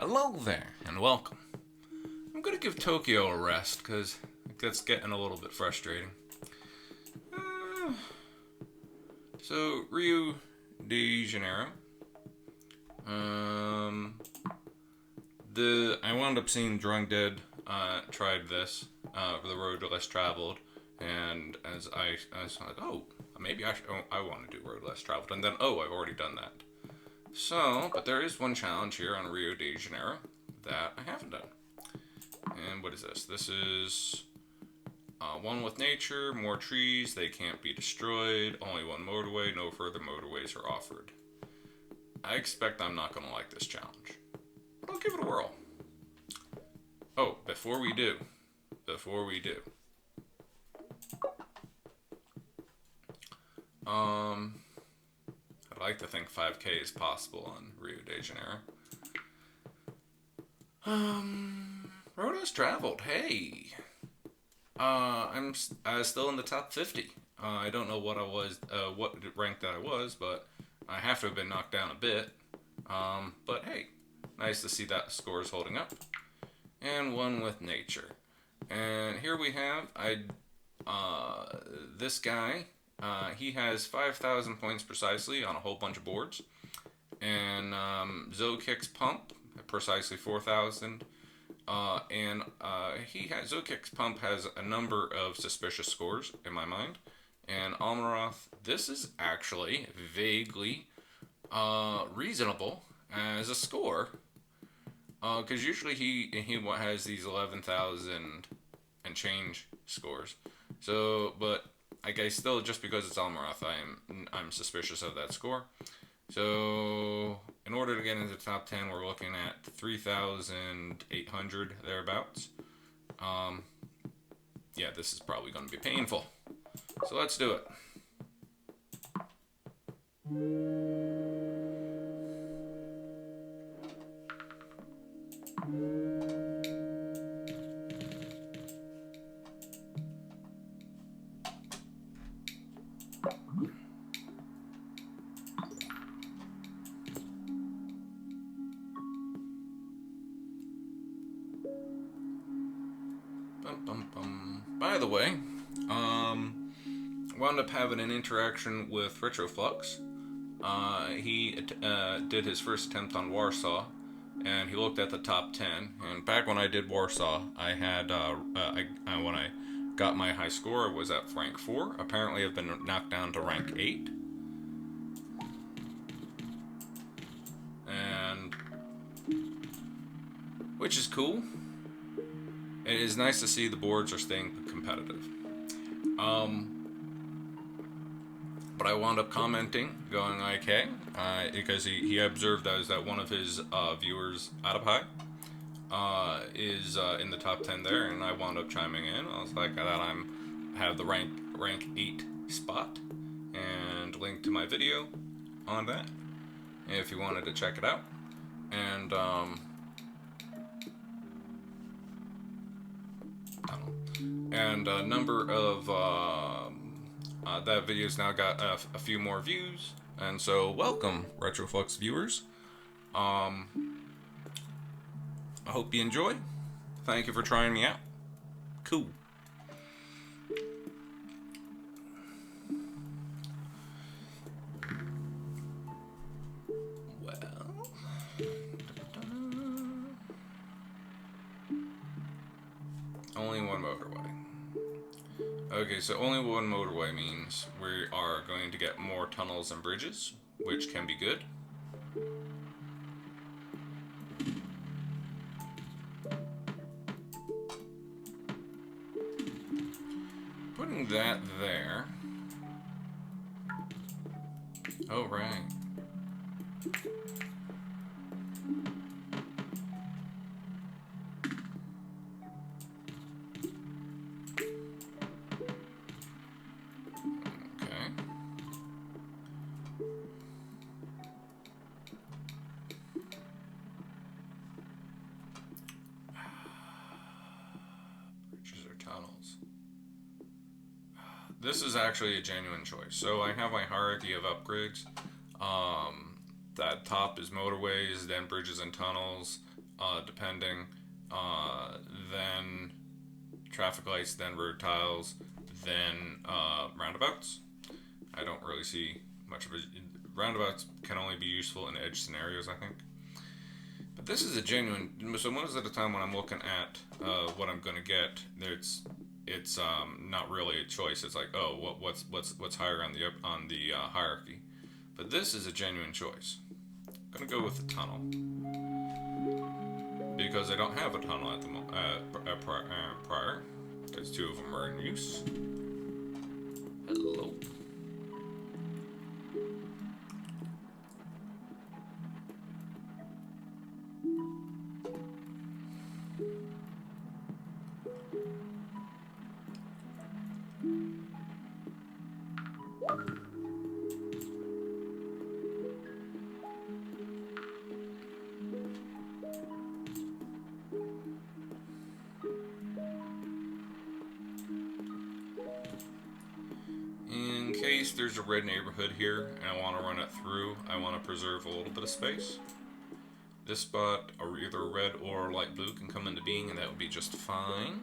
Hello there, and welcome. I'm gonna give Tokyo a rest, because that's getting a little bit frustrating. Uh, so, Rio de Janeiro. I wound up seeing Drunk Dead tried this, the road less traveled, and as I was like, oh, maybe I want to do road less traveled, and then, oh, I've already done that. So, but there is one challenge here on Rio de Janeiro that I haven't done. And what is this? This is one with nature, more trees, they can't be destroyed, only one motorway, no further motorways are offered. I expect I'm not going to like this challenge. But I'll give it a whirl. Oh, before we do, I'd like to think 5K is possible on Rio de Janeiro. Road has traveled. Hey, I'm still in the top 50. I don't know what I was, what rank that I was, but I have to have been knocked down a bit. But hey, nice to see that score is holding up. And one with nature. And here we have this guy. He has 5,000 points precisely on a whole bunch of boards. And Zokic's Pump, precisely 4,000. Zokic's Pump has a number of suspicious scores in my mind. And Almaroth, this is actually vaguely reasonable as a score. Because usually he has these 11,000 and change scores. So, but I guess still, just because it's Almaroth, I'm suspicious of that score. So, in order to get into the top 10, we're looking at 3,800 thereabouts. Yeah, this is probably going to be painful. So let's do it. By the way, wound up having an interaction with Retroflux. He did his first attempt on Warsaw, and he looked at the top 10. And back when I did Warsaw, I had when I got my high score, I was at rank 4. Apparently, I've been knocked down to rank 8. And which is cool. It is nice to see the boards are staying competitive. But I wound up commenting, going like, hey, because he observed that one of his viewers, Adapai, is in the top 10 there, and I wound up chiming in. I was like, that have the rank 8 spot, and link to my video on that, if you wanted to check it out. And a number of that video's now got a few more views, and so welcome Retroflux viewers. I hope you enjoy. Thank you for trying me out. Cool. Only one motorway. Okay, so only one motorway means we are going to get more tunnels and bridges, which can be good. Putting that there. Oh, right. This is actually a genuine choice. So I have my hierarchy of upgrades. That top is motorways, then bridges and tunnels, depending. Then traffic lights, then road tiles, then roundabouts. I don't really see much of a... Roundabouts can only be useful in edge scenarios, I think. But this is a genuine... So most of the time when I'm looking at what I'm going to get, it's not really a choice. It's like, oh, what's higher on the hierarchy. But this is a genuine choice. I'm going to go with the tunnel. Because I don't have a tunnel at the prior. Because 2 of them are in use. Hello. In case there's a red neighborhood here and I want to run it through, I want to preserve a little bit of space. This spot, or either red or light blue, can come into being, and that would be just fine.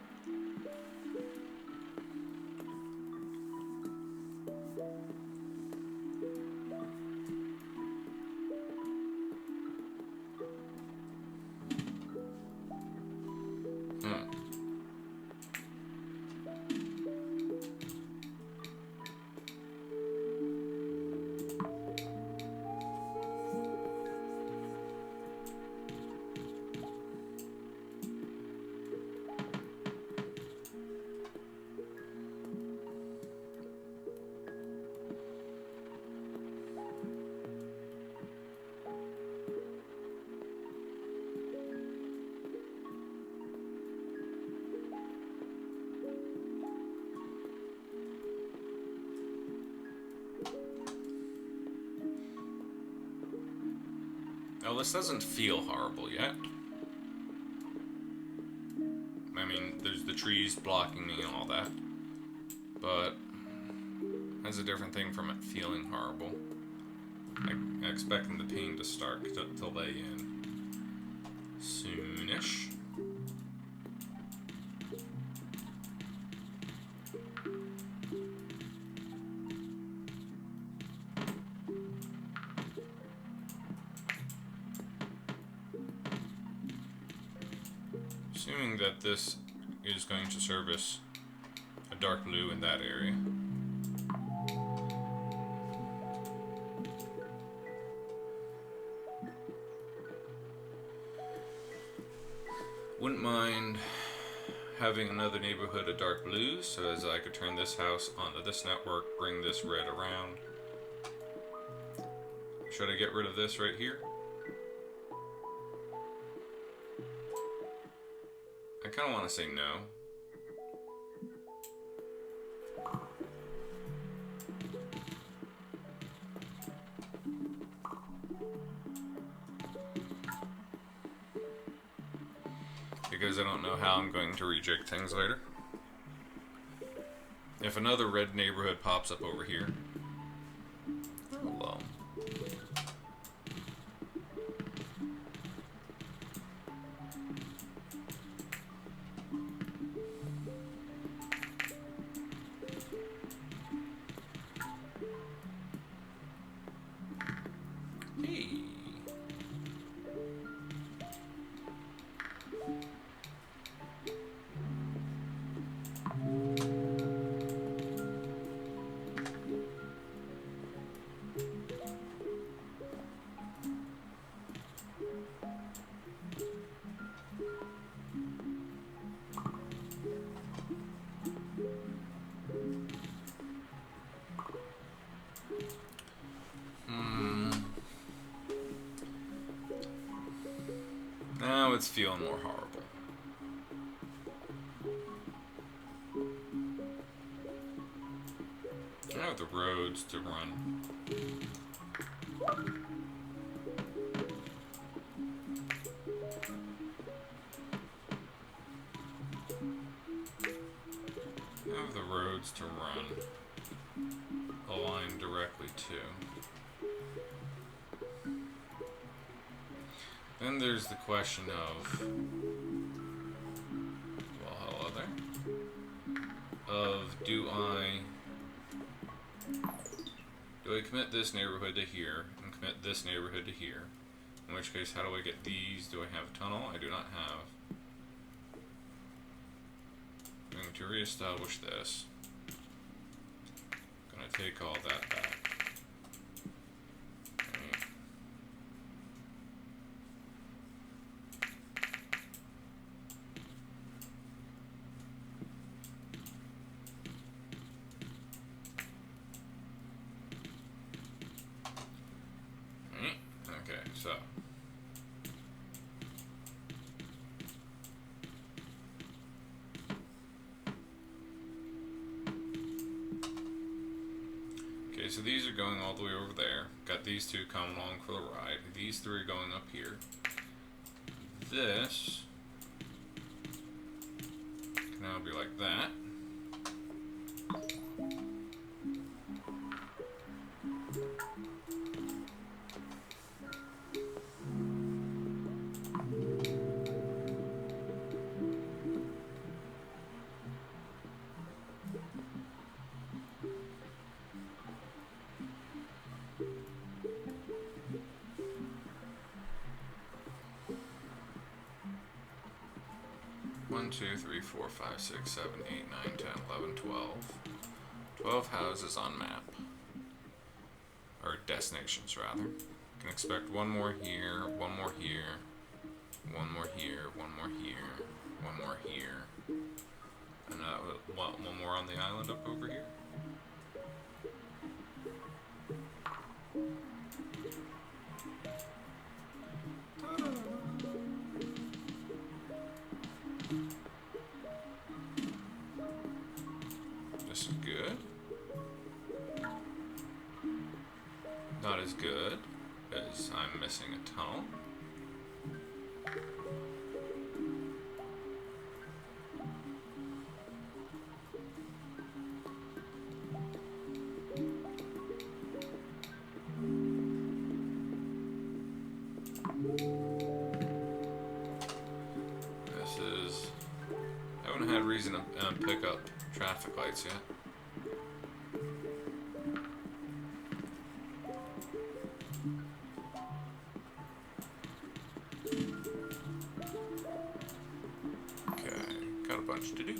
Now, this doesn't feel horrible yet. I mean, there's the trees blocking me and all that. But that's a different thing from it feeling horrible. I'm expecting the pain to start to lay in soonish. Assuming that this is going to service a dark blue in that area. Wouldn't mind having another neighborhood of dark blue, so as I could turn this house onto this network, bring this red around. Should I get rid of this right here? I kind of want to say no. Because I don't know how I'm going to rejig things later. If another red neighborhood pops up over here. Hello. Now it's feeling more horrible. I have the roads to run. I have the roads to run. Aligned directly to. Then there's the question of, well, hello there, of do I commit this neighborhood to here and commit this neighborhood to here? In which case, how do I get these? Do I have a tunnel? I do not have. I'm going to reestablish this. I'm going to take all that back. Okay, so so these are going all the way over there. Got these two coming along for the ride. These three are going up here. This can now be like that. One, 2, 3, 4, 5, 6, 7, 8, 9, 10, 11, 12. 12 houses on map. Or destinations, rather. Can expect one more here, one more here, one more here, one more here, one more here. And one more on the island up over here. This is good. Not as good as I'm missing a tunnel. I haven't had reason to pick up traffic lights yet. Okay, got a bunch to do.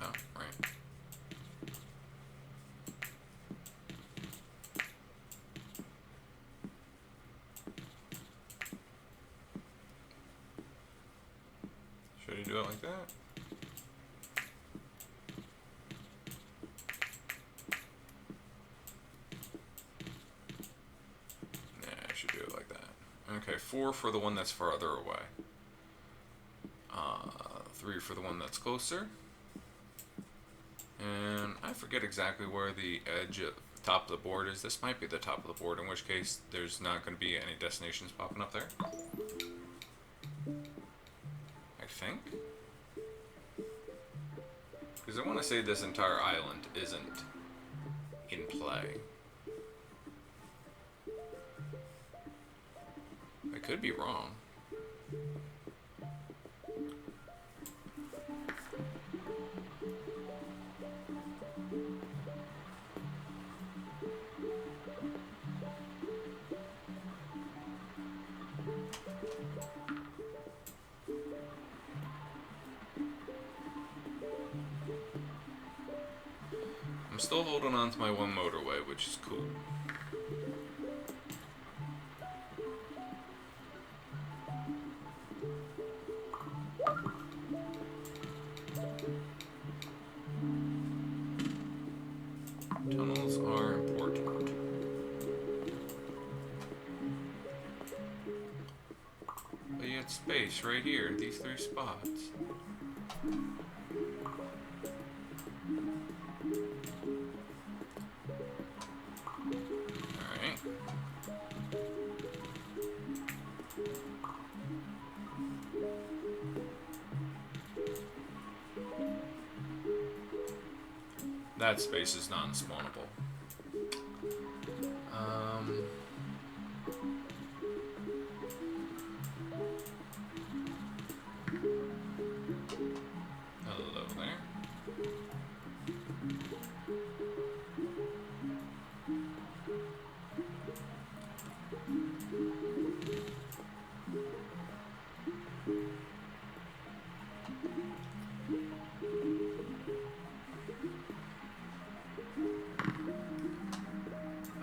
Oh, right. Should I do it like that? Nah, I should do it like that. Okay, 4 for the one that's farther away. 3 for the one that's closer. And I forget exactly where the edge at the top of the board is. This might be the top of the board, in which case there's not going to be any destinations popping up there. I think. Because I want to say this entire island isn't in play. I could be wrong. I'm still holding on to my one motorway, which is cool. Tunnels are important. But you had space right here, these 3 spots. Alright. That space is non-spawnable. Hello there.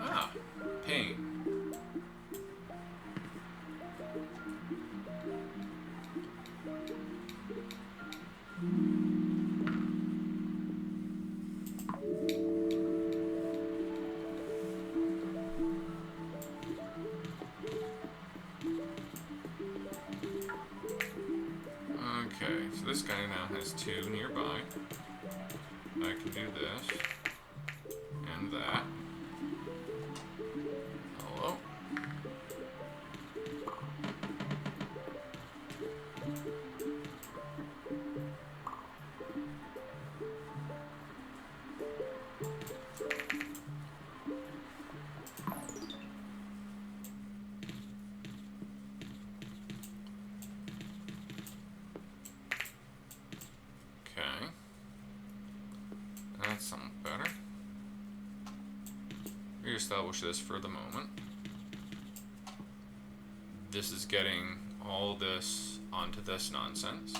Ah, pain. Okay, so this guy now has 2 nearby. I can do this. And that. Hello? Okay. That's something better. Reestablish this for the moment. This is getting all this onto this nonsense.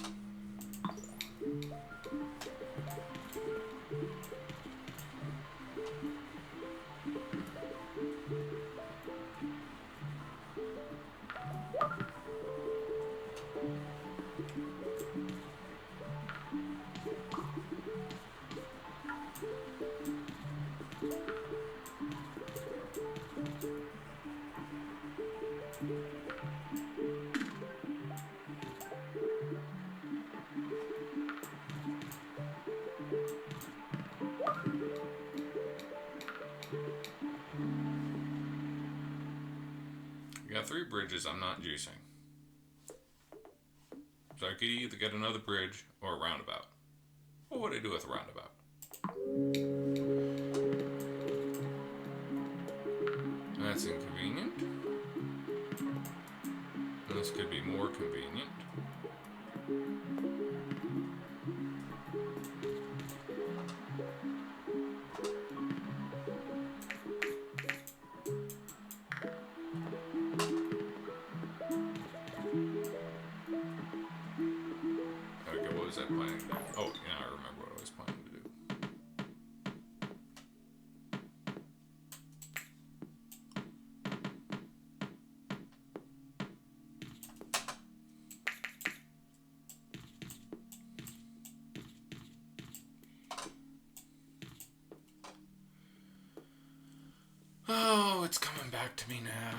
We got 3 bridges I'm not juicing. So I could either get another bridge or a roundabout. What would I do with a roundabout? That's inconvenient. This could be more convenient. Okay, what was I planning to do? Oh, yeah, I remember what I was planning to do. Oh, it's coming back to me now.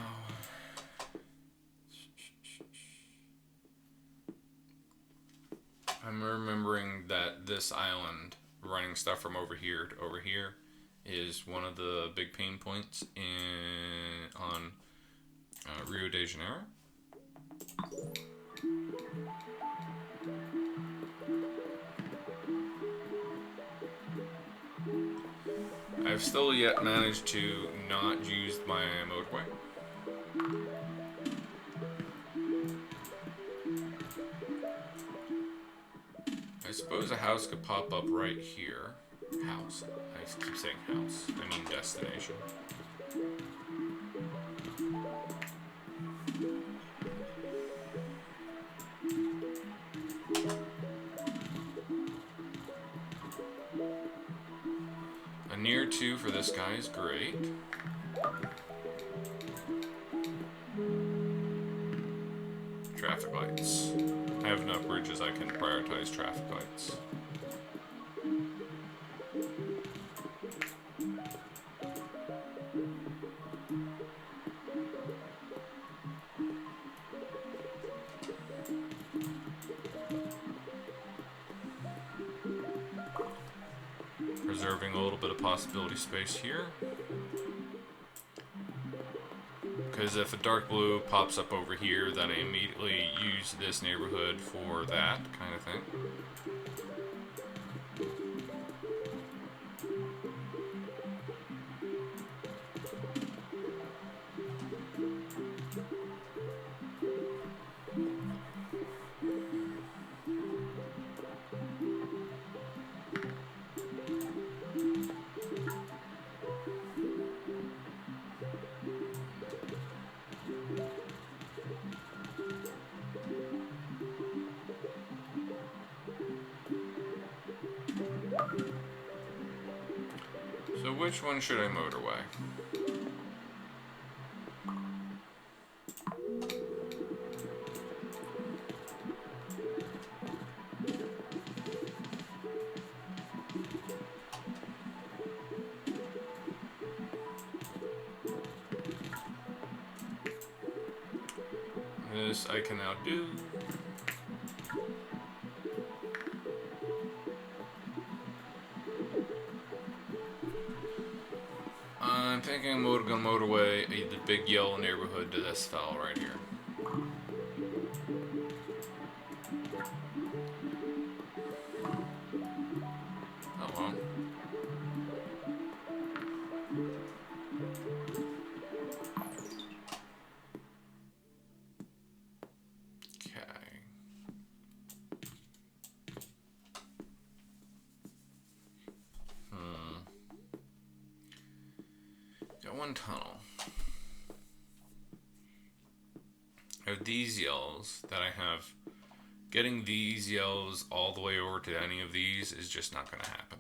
I'm remembering that this island, running stuff from over here to over here, is one of the big pain points on Rio de Janeiro. I've still yet managed to not use my motorway. I suppose a house could pop up right here. House. I keep saying house. I mean destination. A near 2 for this guy is great. Traffic lights. I have enough bridges I can prioritize traffic lights. Preserving a little bit of possibility space here. Because if a dark blue pops up over here, then I immediately use this neighborhood for that kind of thing. So which one should I motorway? This I can now do. I'm thinking I'm gonna motorway the big yellow neighborhood to this fella right here. Oh well. Okay. Got one tunnel. I have these yellows that I have. Getting these yellows all the way over to any of these is just not going to happen.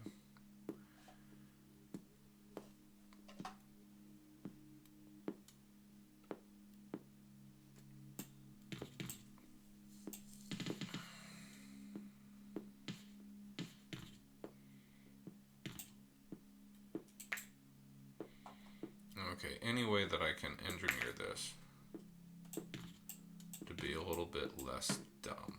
Okay, any way that I can engineer this to be a little bit less dumb.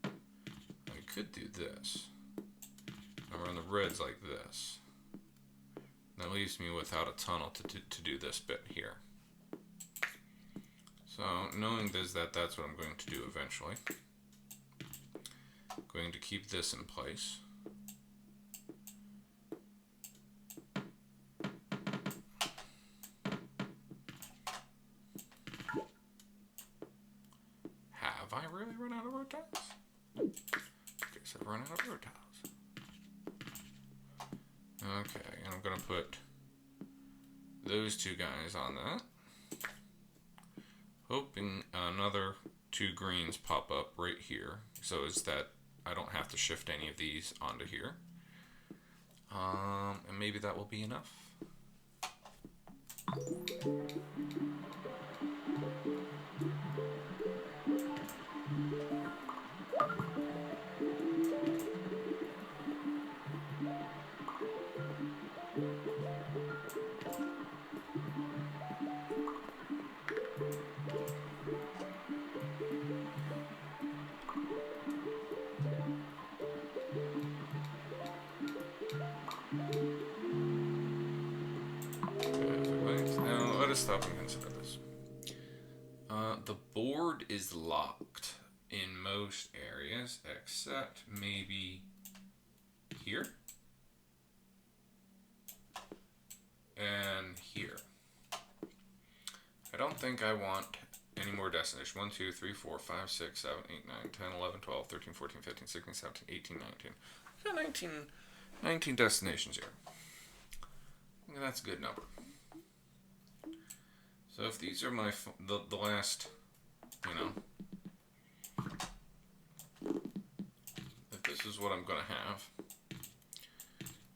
I could do this. I run the reds like this. That leaves me without a tunnel to do this bit here. So knowing this, that's what I'm going to do eventually. I'm going to keep this in place. Have I really run out of road tiles? Guess I've run out of road tiles. Okay, and I'm going to put those two guys on that. Hoping another two greens pop up right here. So it's that I don't have to shift any of these onto here. And maybe that will be enough. Now let us stop and consider this. The board is locked in most areas except maybe here and here. I don't think I want any more destinations. 1, 2, 3, 4, 5, 6, 7, 8, 9, 10, 11, 12, 13, 14, 15, 16, 17, 18, 19. I've got 19 destinations here. I think that's a good number. So if these are my the last, you know, if this is what I'm going to have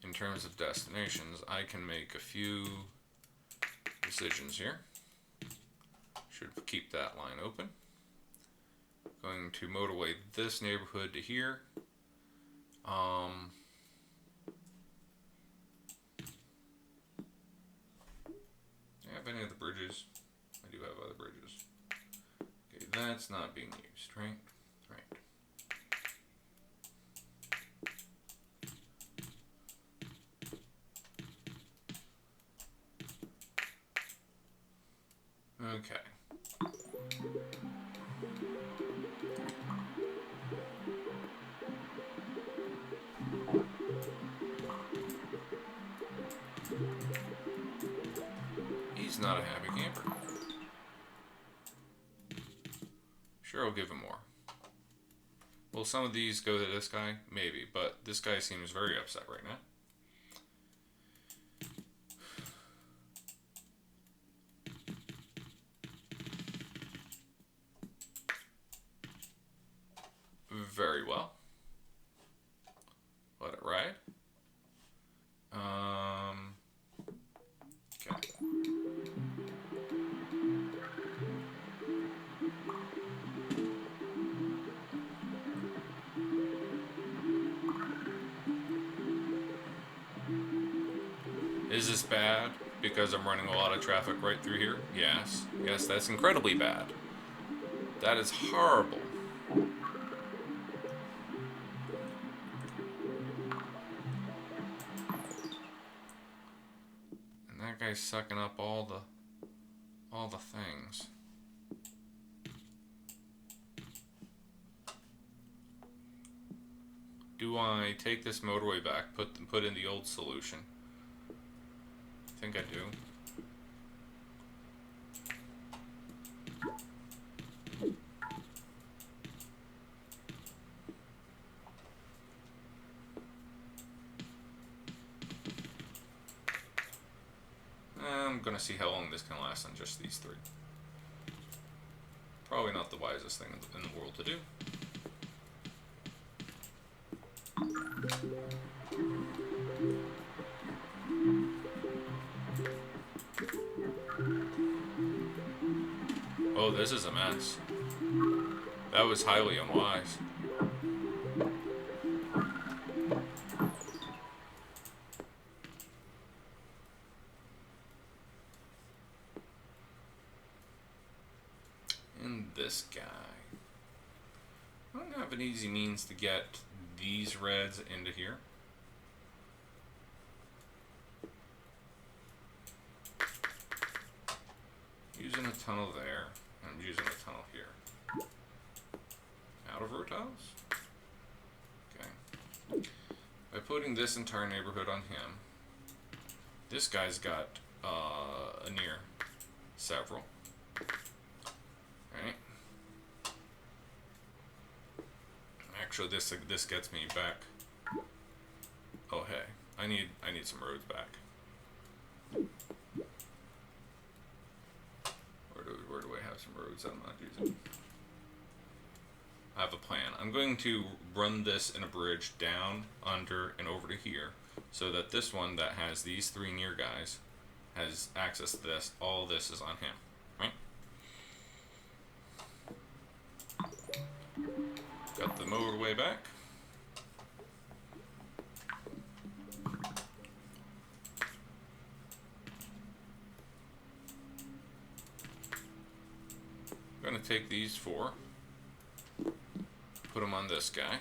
in terms of destinations, I can make a few decisions here. Should keep that line open. Going to motorway this neighborhood to here. Do I have any other bridges? I do have other bridges. Okay, that's not being used, right? Right. Okay. He's not a happy camper. Sure, I'll give him more. Will some of these go to this guy? Maybe, but this guy seems very upset right now. Very well. Let it ride. Is this bad because I'm running a lot of traffic right through here? Yes. Yes, that's incredibly bad. That is horrible. And that guy's sucking up all the things. Do I take this motorway back, put in the old solution? I think I do. I'm gonna see how long this can last on just these three. Probably not the wisest thing in the world to do. Oh, this is a mess. That was highly unwise. And this guy. I don't have an easy means to get these reds into here. Using a tunnel there. I'm using a tunnel here. Out of row tiles? Okay. By putting this entire neighborhood on him, this guy's got a near several. Right. Actually, this gets me back. Oh hey, I need some roads back. Where do I have some roads that I'm not using? I have a plan. I'm going to run this in a bridge down, under, and over to here, so that this one that has these three near guys has access to this. All this is on him, right? Got the motorway back. I'm going to take these four, put them on this guy.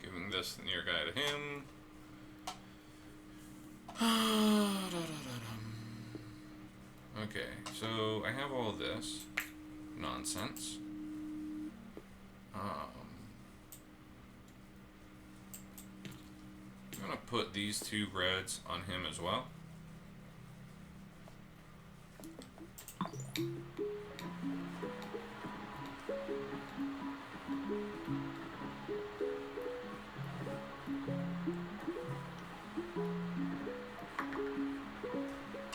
Giving this near guy to him. Okay, so I have all this nonsense. I'm gonna put these two reds on him as well.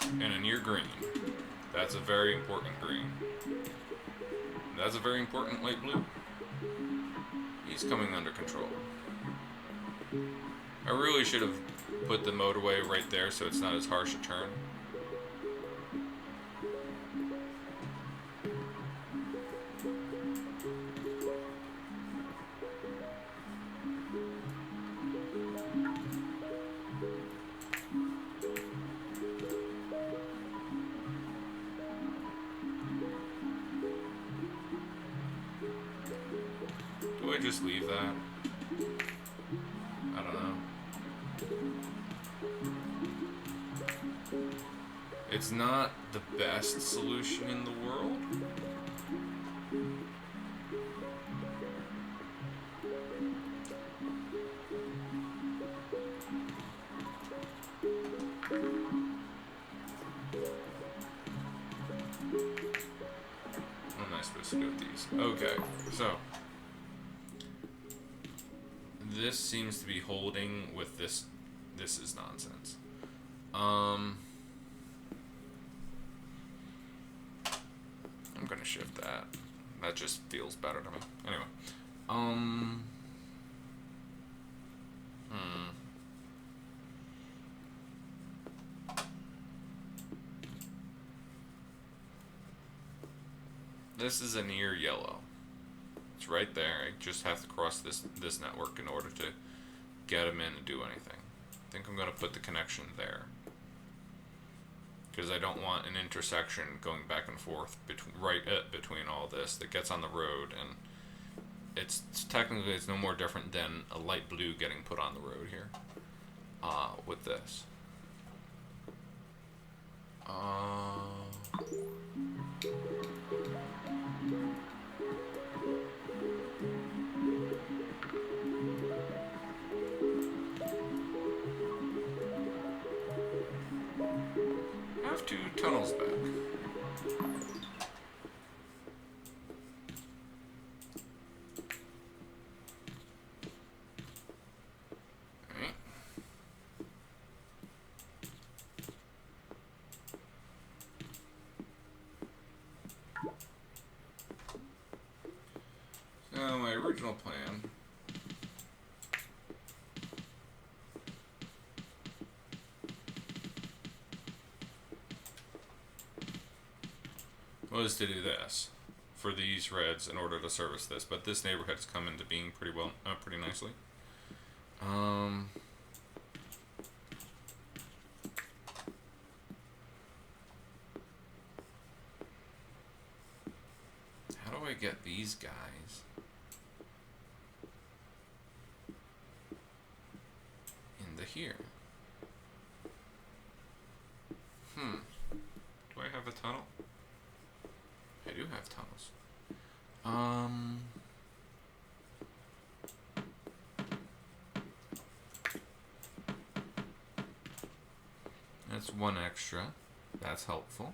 And a near green. That's a very important green. That's a very important light blue. He's coming under control. I really should have put the motorway right there so it's not as harsh a turn. Do I just leave that? I don't know. It's not the best solution in the world. else to do with these. Okay, so this seems to be holding with this. This is nonsense. I'm gonna shift that. That just feels better to me. Anyway, This is a near yellow. It's right there. I just have to cross this network in order to get them in and do anything. I think I'm going to put the connection there. Because I don't want an intersection going back and forth between all this that gets on the road, and it's technically it's no more different than a light blue getting put on the road here with this. Have two tunnels back. Alright. So my original plan was to do this for these reds in order to service this, but this neighborhood has come into being pretty well, pretty nicely. How do I get these guys into here? Do I have a tunnel? I do have tunnels. That's one extra. That's helpful.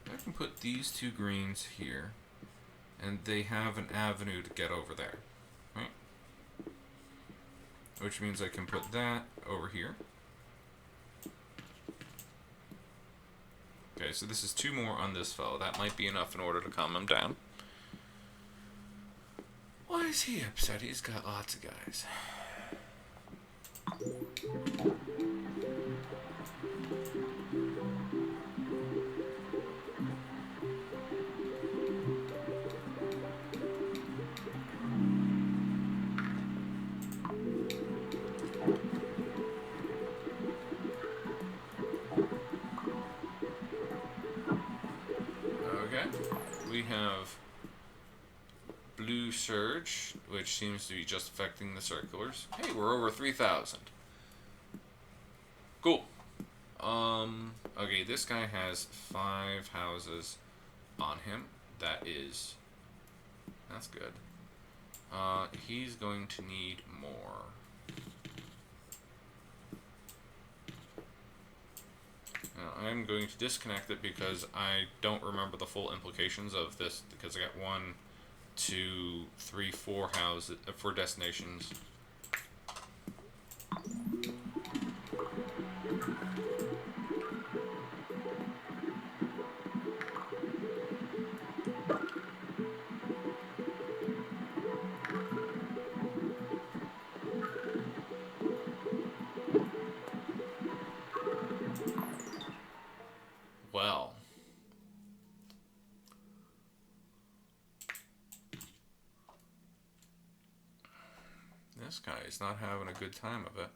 I can put these two greens here, and they have an avenue to get over there, right? Which means I can put that over here. Okay, so this is two more on this fellow. That might be enough in order to calm him down. Why is he upset? He's got lots of guys. We have blue surge, which seems to be just affecting the circulars. Hey, we're over 3,000. Cool. Okay, this guy has 5 houses on him. That's good. He's going to need more. Now, I'm going to disconnect it because I don't remember the full implications of this, because I got 1, 2, 3, 4 houses, 4 destinations. Well, this guy is not having a good time of it.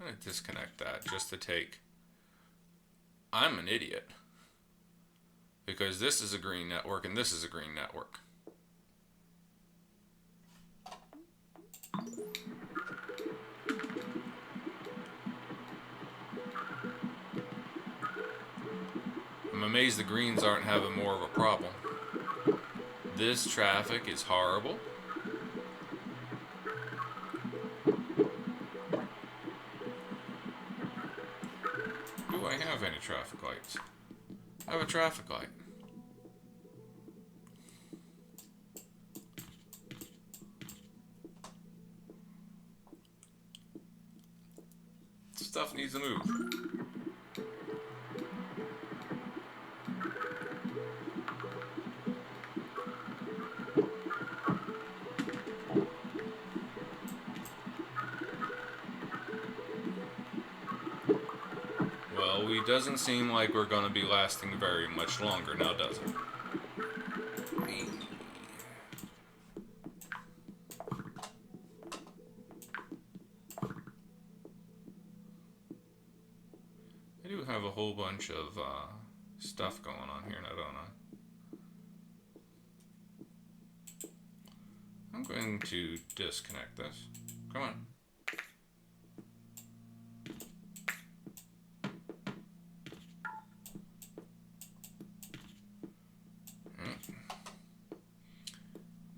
I'm going to disconnect that just to take... I'm an idiot. Because this is a green network and this is a green network. I'm amazed the greens aren't having more of a problem. This traffic is horrible. traffic lights. I have a traffic light. Stuff needs to move. Well, it doesn't seem like we're going to be lasting very much longer now, does it? I do have a whole bunch of stuff going on here now, don't I? I'm going to disconnect this. Come on.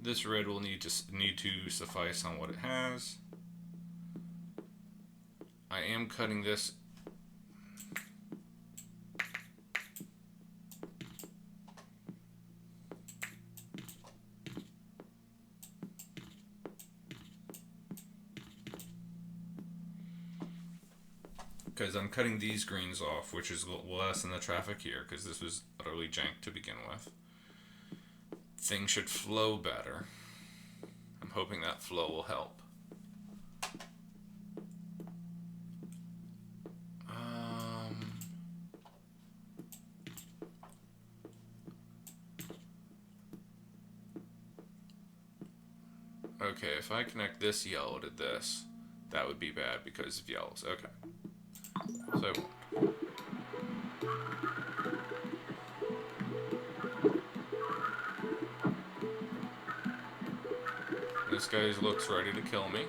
This red will need to suffice on what it has. I am cutting this. Because I'm cutting these greens off, which is less than the traffic here, because this was utterly jank to begin with. Things should flow better. I'm hoping that flow will help. Okay, if I connect this yellow to this, that would be bad because of yellows. Okay. So this guy looks ready to kill me.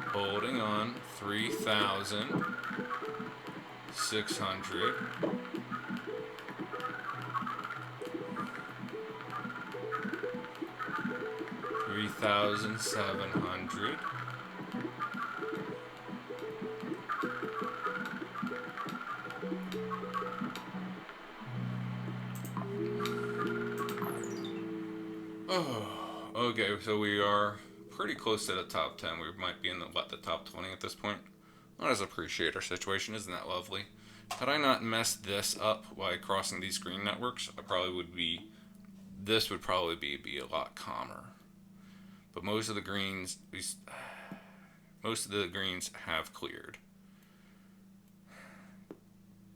Holding on, 3,600. 3,700. Oh, okay, so we are pretty close to the top 10. We might be in the top 20 at this point. Not as appreciate our situation, isn't that lovely? Had I not messed this up by crossing these green networks, this would probably be a lot calmer. But most of the greens have cleared.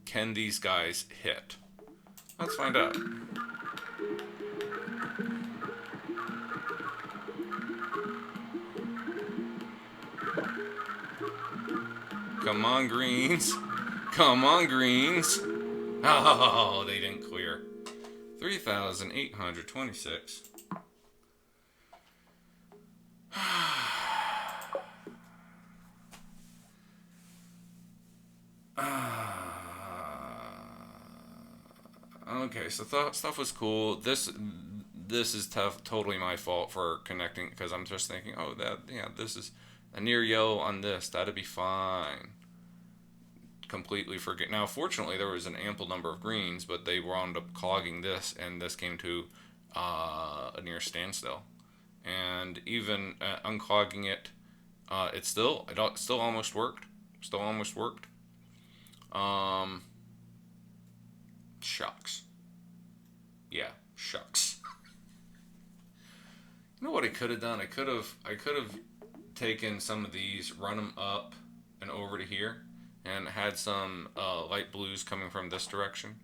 Can these guys hit? Let's find out. Come on, greens. Come on, greens. Oh, they didn't clear. 3,826. Okay, so stuff was cool. This is totally my fault for connecting, because I'm just thinking, oh, this is a near yellow on this. That'd be fine. Completely forget. Now, fortunately, there was an ample number of greens, but they wound up clogging this, and this came to a near standstill. And even unclogging it, it still almost worked. Still almost worked. Shucks. Yeah, shucks. You know what I could have done? I could have taken some of these, run them up and over to here, and had some light blues coming from this direction.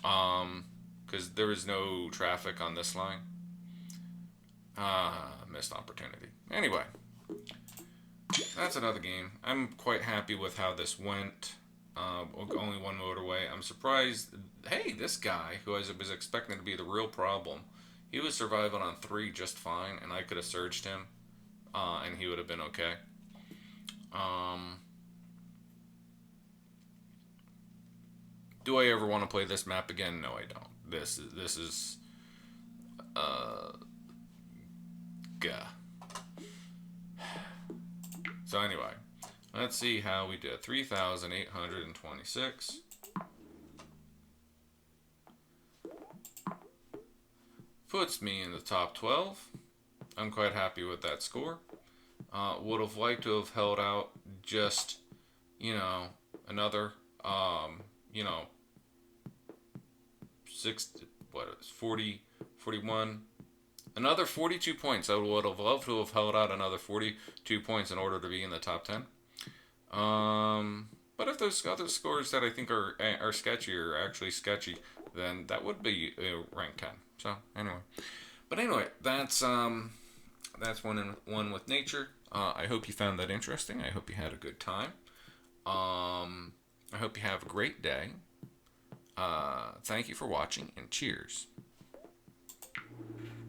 Because there was no traffic on this line. Missed opportunity. Anyway, that's another game. I'm quite happy with how this went. Only one motorway. I'm surprised. Hey, this guy, who I was expecting to be the real problem, he was surviving on 3 just fine, and I could have surged him and he would have been okay. Um, do I ever want to play this map again? No, I don't. This is gah. So anyway, let's see how we did. 3,826. Puts me in the top 12. I'm quite happy with that score. Would have liked to have held out just, another, you know, 40, 41, another 42 points. I would have loved to have held out another 42 points in order to be in the top 10. But if those other scores that I think are sketchy are actually sketchy, then that would be rank 10. So anyway, that's one with nature. I hope you found that interesting. I hope you had a good time. I hope you have a great day. Thank you for watching, and cheers.